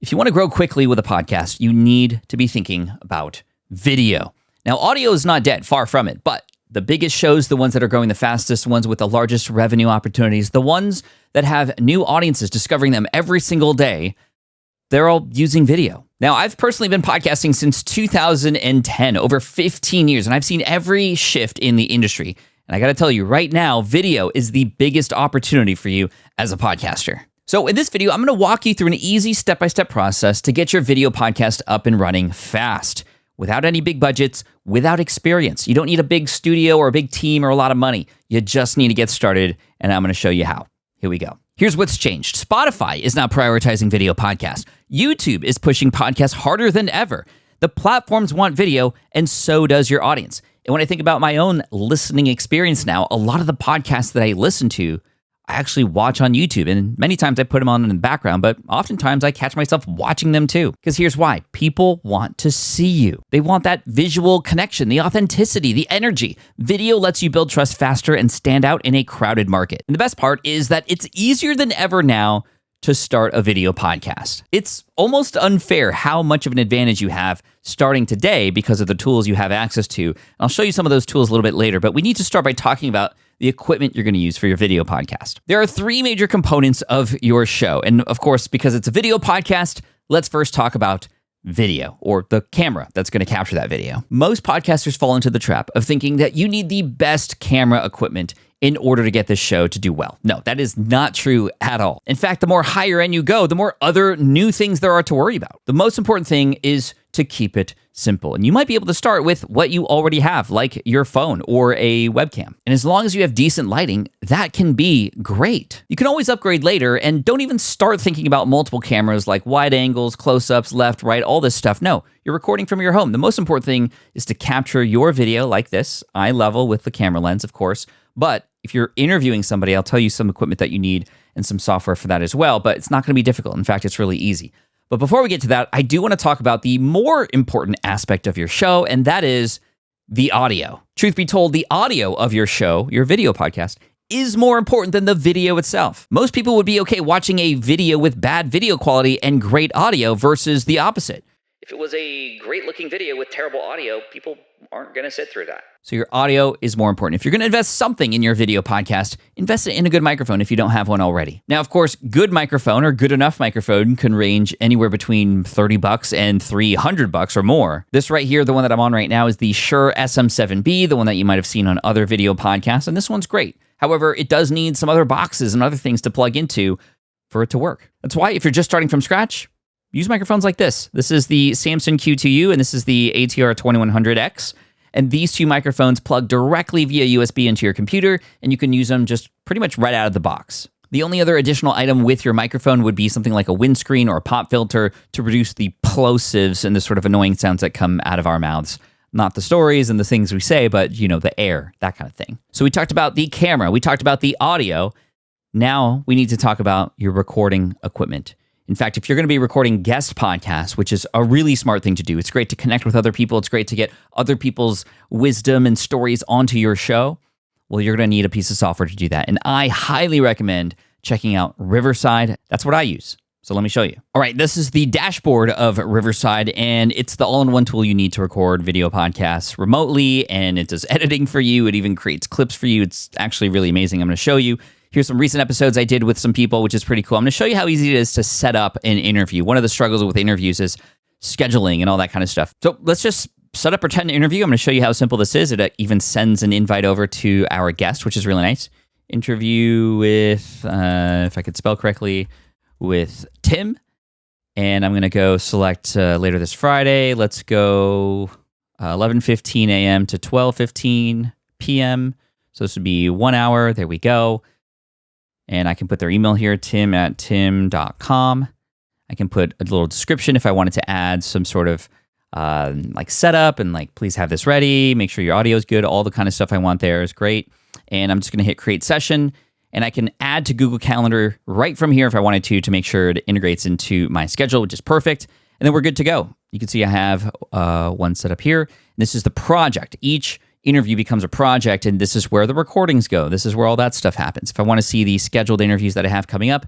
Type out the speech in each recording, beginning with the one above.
If you want to grow quickly with a podcast, you need to be thinking about video. Now, audio is not dead, far from it, but the biggest shows, the ones that are growing the fastest, ones with the largest revenue opportunities, the ones that have new audiences discovering them every single day, they're all using video. Now, I've personally been podcasting since 2010, over 15 years, and I've seen every shift in the industry. And I got to tell you, right now, video is the biggest opportunity for you as a podcaster. So in this video, I'm going to walk you through an easy step-by-step process to get your video podcast up and running fast, without any big budgets, without experience. You don't need a big studio or a big team or a lot of money. You just need to get started, and I'm going to show you how. Here we go. Here's what's changed. Spotify is now prioritizing video podcasts. YouTube is pushing podcasts harder than ever. The platforms want video, and so does your audience. And when I think about my own listening experience now, a lot of the podcasts that I listen to, I actually watch on YouTube, and many times I put them on in the background, but oftentimes I catch myself watching them too. Because here's why. People want to see you. They want that visual connection, the authenticity, the energy. Video lets you build trust faster and stand out in a crowded market. And the best part is that it's easier than ever now to start a video podcast. It's almost unfair how much of an advantage you have starting today because of the tools you have access to. And I'll show you some of those tools a little bit later, but we need to start by talking about the equipment you're going to use for your video podcast. There are three major components of your show. And of course, because it's a video podcast, let's first talk about video, or the camera that's going to capture that video. Most podcasters fall into the trap of thinking that you need the best camera equipment in order to get this show to do well. No, that is not true at all. In fact, the more higher end you go, the more other new things there are to worry about. The most important thing is to keep it simple. And you might be able to start with what you already have, like your phone or a webcam. And as long as you have decent lighting, that can be great. You can always upgrade later, and don't even start thinking about multiple cameras like wide angles, close-ups, left, right, all this stuff. No, you're recording from your home. The most important thing is to capture your video like this, eye level with the camera lens, of course. But if you're interviewing somebody, I'll tell you some equipment that you need and some software for that as well, but it's not going to be difficult. In fact, it's really easy. But before we get to that, I do want to talk about the more important aspect of your show, and that is the audio. Truth be told, the audio of your show, your video podcast, is more important than the video itself. Most people would be okay watching a video with bad video quality and great audio versus the opposite. If it was a great-looking video with terrible audio, people aren't going to sit through that. So your audio is more important. If you're going to invest something in your video podcast, invest it in a good microphone if you don't have one already. Now, of course, good microphone or good enough microphone can range anywhere between $30 and $300 or more. This right here, the one that I'm on right now, is the Shure SM7B, the one that you might have seen on other video podcasts, and this one's great. However, it does need some other boxes and other things to plug into for it to work. That's why if you're just starting from scratch, use microphones like this. This is the Samson Q2U, and this is the ATR 2100X. And these two microphones plug directly via USB into your computer, and you can use them just pretty much right out of the box. The only other additional item with your microphone would be something like a windscreen or a pop filter to reduce the plosives and the sort of annoying sounds that come out of our mouths. Not the stories and the things we say, but, you know, the air, that kind of thing. So we talked about the camera. We talked about the audio. Now we need to talk about your recording equipment. In fact, if you're going to be recording guest podcasts, which is a really smart thing to do, it's great to connect with other people. It's great to get other people's wisdom and stories onto your show. Well, you're going to need a piece of software to do that. And I highly recommend checking out Riverside. That's what I use. So let me show you. All right, this is the dashboard of Riverside, and it's the all-in-one tool you need to record video podcasts remotely, and it does editing for you. It even creates clips for you. It's actually really amazing. I'm going to show you. Here's some recent episodes I did with some people, which is pretty cool. I'm going to show you how easy it is to set up an interview. One of the struggles with interviews is scheduling and all that kind of stuff. So let's just set up pretend interview. I'm going to show you how simple this is. It even sends an invite over to our guest, which is really nice. Interview with, if I could spell correctly, with Tim. And I'm going to go select later this Friday. Let's go 11:15 a.m. to 12:15 p.m. So this would be 1 hour. There we go. And I can put their email here, tim@tim.com. I can put a little description if I wanted to add some sort of like setup and like, please have this ready. Make sure your audio is good. All the kind of stuff I want there is great. And I'm just going to hit create session. And I can add to Google Calendar right from here if I wanted to make sure it integrates into my schedule, which is perfect. And then we're good to go. You can see I have one set up here. And this is the project. Each interview becomes a project, and this is where the recordings go. This is where all that stuff happens. If I want to see the scheduled interviews that I have coming up,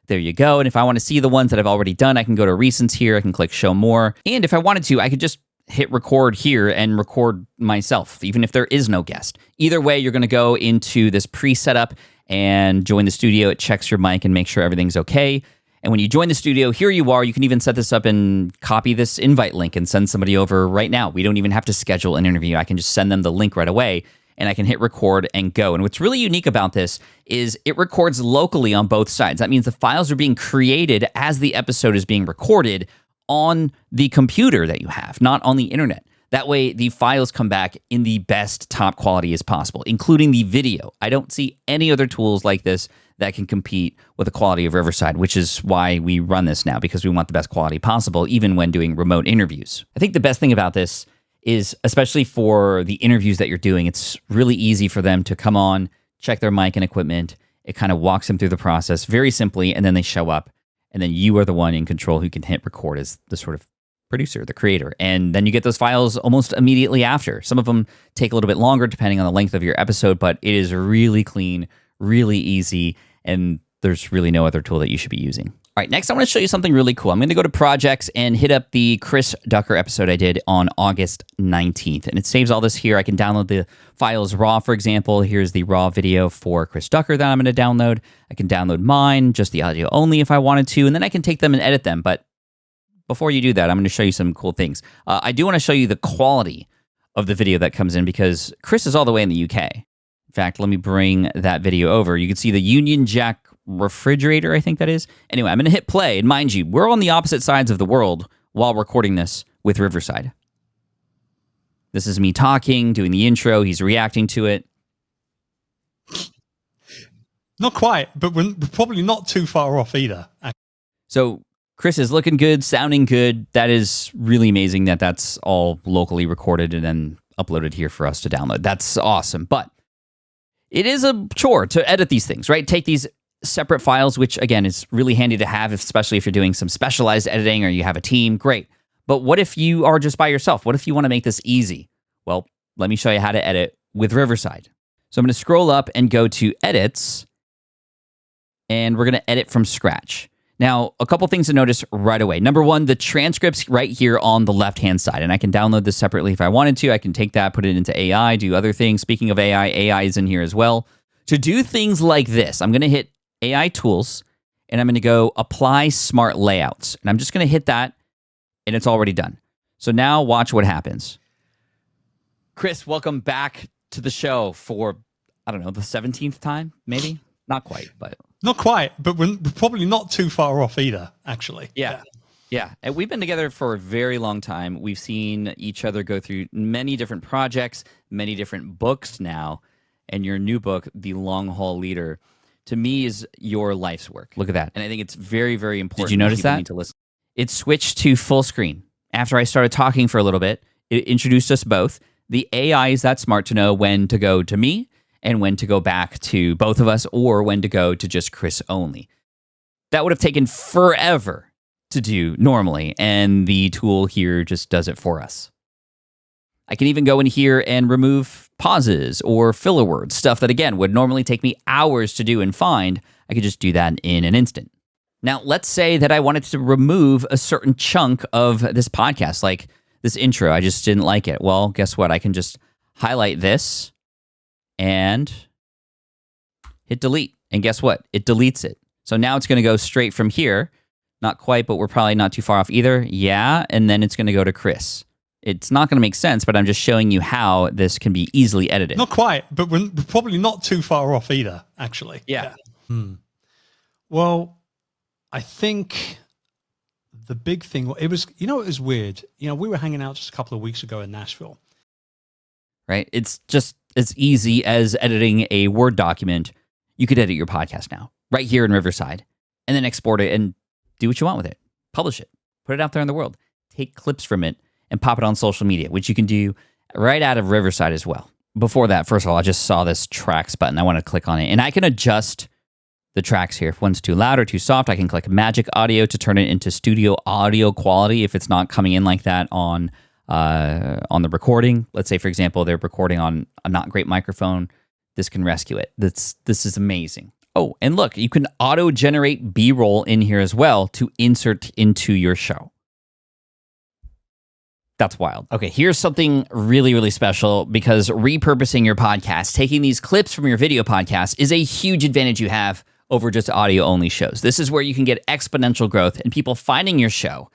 There you go. And if I want to see the ones that I've already done, I can go to recents here. I can click show more. And if I wanted to, I could just hit record here and record myself, even if there is no guest. Either way, you're going to go into this pre-setup and join the studio. It checks your mic and makes sure everything's okay. And when you join the studio, here you are. You can even set this up and copy this invite link and send somebody over right now. We don't even have to schedule an interview. I can just send them the link right away, and I can hit record and go. And what's really unique about this is it records locally on both sides. That means the files are being created as the episode is being recorded on the computer that you have, not on the internet. That way, the files come back in the best top quality as possible, including the video. I don't see any other tools like this that can compete with the quality of Riverside, which is why we run this now, because we want the best quality possible, even when doing remote interviews. I think the best thing about this is, especially for the interviews that you're doing, it's really easy for them to come on, check their mic and equipment. It kind of walks them through the process very simply, and then they show up. And then you are the one in control who can hit record as the sort of producer, the creator. And then you get those files almost immediately after. Some of them take a little bit longer depending on the length of your episode, but it is really clean, really easy, and there's really no other tool that you should be using. All right, next I want to show you something really cool. I'm going to go to projects and hit up the Chris Ducker episode I did on August 19th. And it saves all this here. I can download the files raw, for example. Here's the raw video for Chris Ducker that I'm going to download. I can download mine, just the audio only if I wanted to, and then I can take them and edit them. But before you do that, I'm going to show you some cool things. I do want to show you the quality of the video that comes in because Chris is all the way in the UK. In fact, let me bring that video over. You can see the Union Jack refrigerator, I think that is. Anyway, I'm going to hit play. And mind you, we're on the opposite sides of the world while recording this with Riverside. This is me talking, doing the intro. He's reacting to it. Not quite, but we're probably not too far off either. So Chris is looking good, sounding good. That is really amazing that that's all locally recorded and then uploaded here for us to download. That's awesome. But it is a chore to edit these things, right? Take these separate files, which again is really handy to have, especially if you're doing some specialized editing or you have a team, great. But what if you are just by yourself? What if you want to make this easy? Well, let me show you how to edit with Riverside. So I'm going to scroll up and go to edits, and we're going to edit from scratch. Now, a couple things to notice right away. Number one, the transcript's right here on the left-hand side, and I can download this separately if I wanted to. I can take that, put it into AI, do other things. Speaking of AI, AI is in here as well. To do things like this, I'm going to hit AI tools, and I'm going to go apply smart layouts. And I'm just going to hit that, and it's already done. So now watch what happens. Chris, welcome back to the show for, I don't know, the 17th time, maybe? Not quite, but... Not quite, but we're probably not too far off either, actually. Yeah. And we've been together for a very long time. We've seen each other go through many different projects, many different books now, and your new book, The Long Haul Leader, to me is your life's work. Look at that. And I think it's very, very important. Did you notice that? Need to listen. It switched to full screen. After I started talking for a little bit, it introduced us both. The AI is that smart to know when to go to me and when to go back to both of us or when to go to just Chris only. That would have taken forever to do normally, and the tool here just does it for us. I can even go in here and remove pauses or filler words, stuff that, again, would normally take me hours to do and find. I could just do that in an instant. Now, let's say that I wanted to remove a certain chunk of this podcast, like this intro. I just didn't like it. Well, guess what? I can just highlight this and hit delete. And guess what? It deletes it. So now it's going to go straight from here. Not quite, but we're probably not too far off either. Yeah, and then it's going to go to Chris. It's not going to make sense, but I'm just showing you how this can be easily edited. Not quite, but we're probably not too far off either, actually. Yeah. Well, I think the big thing, it was weird. We were hanging out just a couple of weeks ago in Nashville. Right? It's just as easy as editing a Word document. You could edit your podcast now, right here in Riverside, and then export it and do what you want with it. Publish it. Put it out there in the world. Take clips from it and pop it on social media, which you can do right out of Riverside as well. Before that, first of all, I just saw this tracks button. I want to click on it, and I can adjust the tracks here. If one's too loud or too soft, I can click Magic Audio to turn it into studio audio quality if it's not coming in like that on the recording. Let's say, for example, they're recording on a not great microphone. This can rescue it. This is amazing. Oh, and look, you can auto-generate B-roll in here as well to insert into your show. That's wild. Okay, here's something really, really special because repurposing your podcast, taking these clips from your video podcast is a huge advantage you have over just audio-only shows. This is where you can get exponential growth and people finding your show.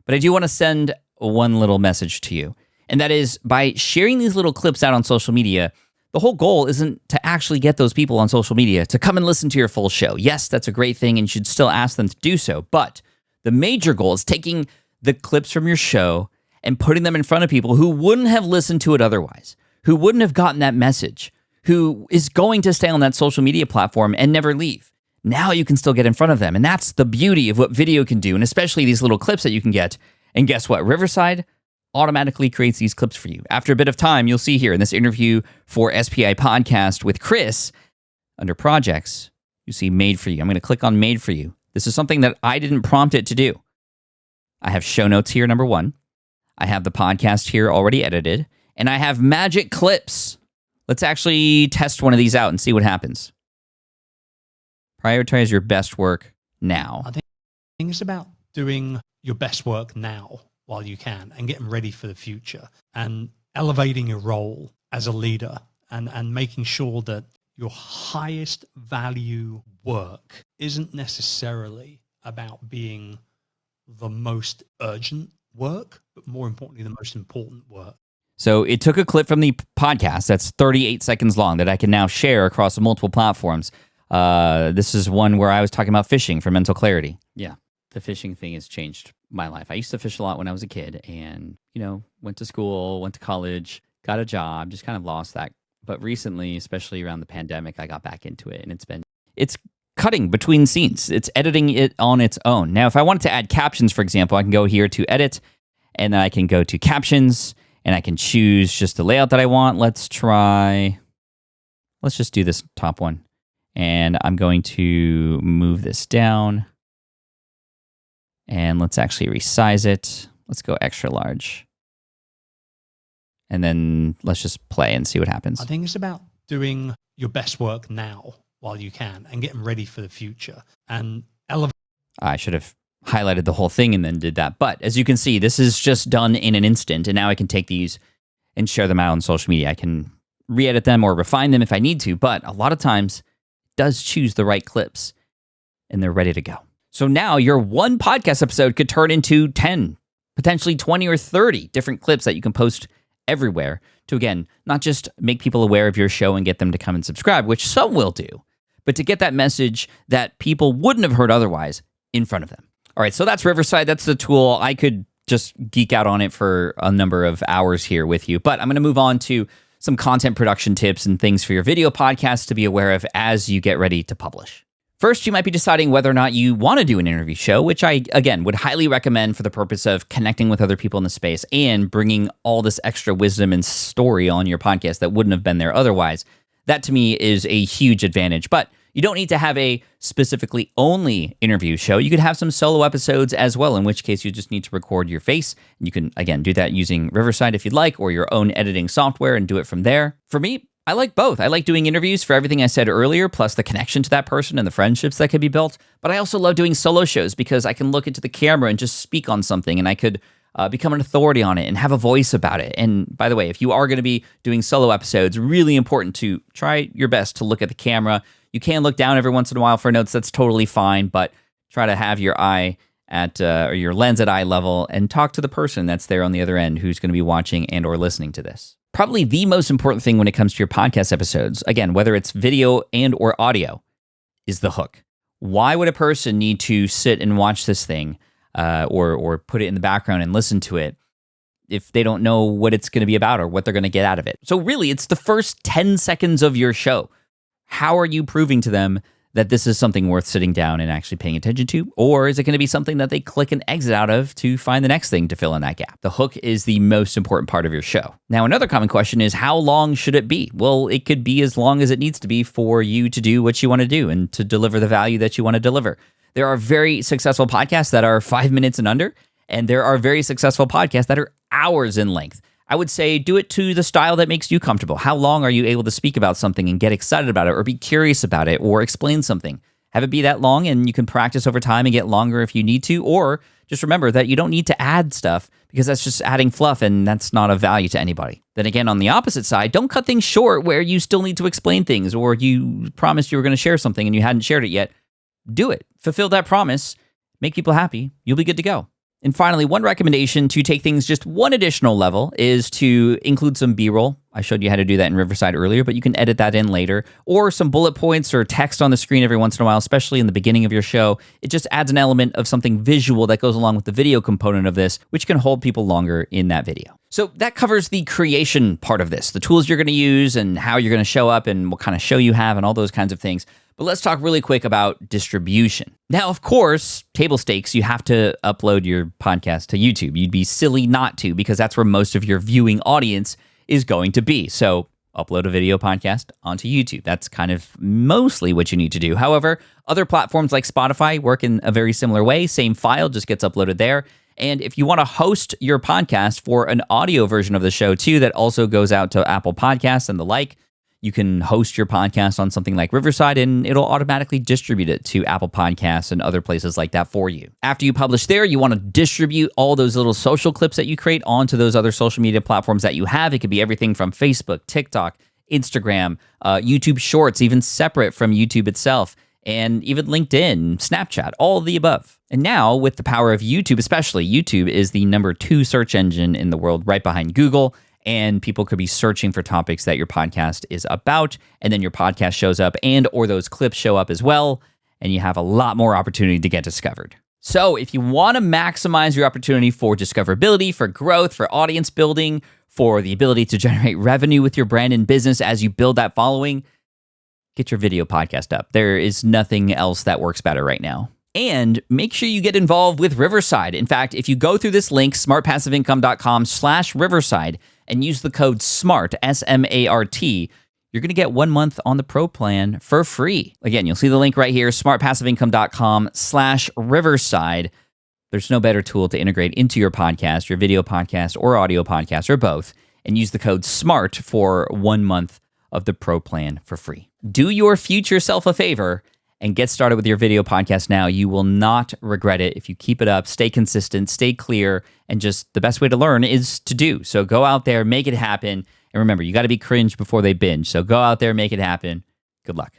But I do want to send one little message to you, and that is by sharing these little clips out on social media, the whole goal isn't to actually get those people on social media to come and listen to your full show. Yes, that's a great thing, and you should still ask them to do so. But the major goal is taking the clips from your show and putting them in front of people who wouldn't have listened to it otherwise, who wouldn't have gotten that message, who is going to stay on that social media platform and never leave. Now you can still get in front of them. And that's the beauty of what video can do, and especially these little clips that you can get. And guess what? Riverside automatically creates these clips for you. After a bit of time, you'll see here in this interview for SPI Podcast with Chris, under Projects, you see Made For You. I'm going to click on Made For You. This is something that I didn't prompt it to do. I have show notes here, number one. I have the podcast here already edited, and I have magic clips. Let's actually test one of these out and see what happens. Prioritize your best work now. I think it's about doing your best work now while you can and getting ready for the future and elevating your role as a leader and making sure that your highest value work isn't necessarily about being the most urgent work, but more importantly, the most important work. So it took a clip from the podcast that's 38 seconds long that I can now share across multiple platforms. This is one where I was talking about fishing for mental clarity. Yeah, the fishing thing has changed my life. I used to fish a lot when I was a kid and, went to school, went to college, got a job, just kind of lost that. But recently, especially around the pandemic, I got back into it, and it's cutting between scenes. It's editing it on its own. Now, if I wanted to add captions, for example, I can go here to edit, and then I can go to captions, and I can choose just the layout that I want. Let's just do this top one. And I'm going to move this down. And let's actually resize it. Let's go extra large. And then let's just play and see what happens. I think it's about doing your best work now while you can and getting ready for the future and elevate. I should have highlighted the whole thing and then did that. But as you can see, this is just done in an instant. And now I can take these and share them out on social media. I can re-edit them or refine them if I need to. But a lot of times it does choose the right clips and they're ready to go. So now your one podcast episode could turn into 10, potentially 20 or 30 different clips that you can post everywhere to, again, not just make people aware of your show and get them to come and subscribe, which some will do, but to get that message that people wouldn't have heard otherwise in front of them. All right, so that's Riverside. That's the tool. I could just geek out on it for a number of hours here with you, but I'm going to move on to some content production tips and things for your video podcast to be aware of as you get ready to publish. First, you might be deciding whether or not you want to do an interview show, which I, again, would highly recommend for the purpose of connecting with other people in the space and bringing all this extra wisdom and story on your podcast that wouldn't have been there otherwise. That, to me, is a huge advantage. But you don't need to have a specifically only interview show. You could have some solo episodes as well, in which case you just need to record your face. And you can, again, do that using Riverside if you'd like, or your own editing software and do it from there. For me, I like both. I like doing interviews for everything I said earlier, plus the connection to that person and the friendships that could be built. But I also love doing solo shows because I can look into the camera and just speak on something, and I could become an authority on it and have a voice about it. And by the way, if you are going to be doing solo episodes, really important to try your best to look at the camera. You can look down every once in a while for notes. That's totally fine, but try to have your eye at or your lens at eye level and talk to the person that's there on the other end who's going to be watching and or listening to this. Probably the most important thing when it comes to your podcast episodes, again, whether it's video and or audio, is the hook. Why would a person need to sit and watch this thing or put it in the background and listen to it if they don't know what it's going to be about or what they're going to get out of it? So really, it's the first 10 seconds of your show. How are you proving to them that this is something worth sitting down and actually paying attention to? Or is it going to be something that they click and exit out of to find the next thing to fill in that gap? The hook is the most important part of your show. Now, another common question is, how long should it be? Well, it could be as long as it needs to be for you to do what you want to do and to deliver the value that you want to deliver. There are very successful podcasts that are 5 minutes and under, and there are very successful podcasts that are hours in length. I would say do it to the style that makes you comfortable. How long are you able to speak about something and get excited about it or be curious about it or explain something? Have it be that long, and you can practice over time and get longer if you need to, or just remember that you don't need to add stuff because that's just adding fluff and that's not of value to anybody. Then again, on the opposite side, don't cut things short where you still need to explain things or you promised you were going to share something and you hadn't shared it yet. Do it. Fulfill that promise. Make people happy. You'll be good to go. And finally, one recommendation to take things just one additional level is to include some B-roll. I showed you how to do that in Riverside earlier, but you can edit that in later. Or some bullet points or text on the screen every once in a while, especially in the beginning of your show. It just adds an element of something visual that goes along with the video component of this, which can hold people longer in that video. So that covers the creation part of this, the tools you're going to use and how you're going to show up and what kind of show you have and all those kinds of things. But let's talk really quick about distribution. Now, of course, table stakes, you have to upload your podcast to YouTube. You'd be silly not to, because that's where most of your viewing audience is going to be. So upload a video podcast onto YouTube. That's kind of mostly what you need to do. However, other platforms like Spotify work in a very similar way. Same file just gets uploaded there. And if you want to host your podcast for an audio version of the show too, that also goes out to Apple Podcasts and the like, you can host your podcast on something like Riverside and it'll automatically distribute it to Apple Podcasts and other places like that for you. After you publish there, you want to distribute all those little social clips that you create onto those other social media platforms that you have. It could be everything from Facebook, TikTok, Instagram, YouTube Shorts, even separate from YouTube itself, and even LinkedIn, Snapchat, all of the above. And now with the power of YouTube, especially, YouTube is the #2 search engine in the world right behind Google. And people could be searching for topics that your podcast is about, and then your podcast shows up and or those clips show up as well, and you have a lot more opportunity to get discovered. So if you want to maximize your opportunity for discoverability, for growth, for audience building, for the ability to generate revenue with your brand and business as you build that following, get your video podcast up. There is nothing else that works better right now. And make sure you get involved with Riverside. In fact, if you go through this link, smartpassiveincome.com/Riverside, and use the code SMART, SMART, you're going to get 1 month on the Pro plan for free. Again, you'll see the link right here, smartpassiveincome.com/Riverside. There's no better tool to integrate into your podcast, your video podcast, or audio podcast, or both, and use the code SMART for 1 month of the Pro plan for free. Do your future self a favor and get started with your video podcast now. You will not regret it if you keep it up, stay consistent, stay clear, and just the best way to learn is to do. So go out there, make it happen. And remember, you got to be cringe before they binge. So go out there, make it happen. Good luck.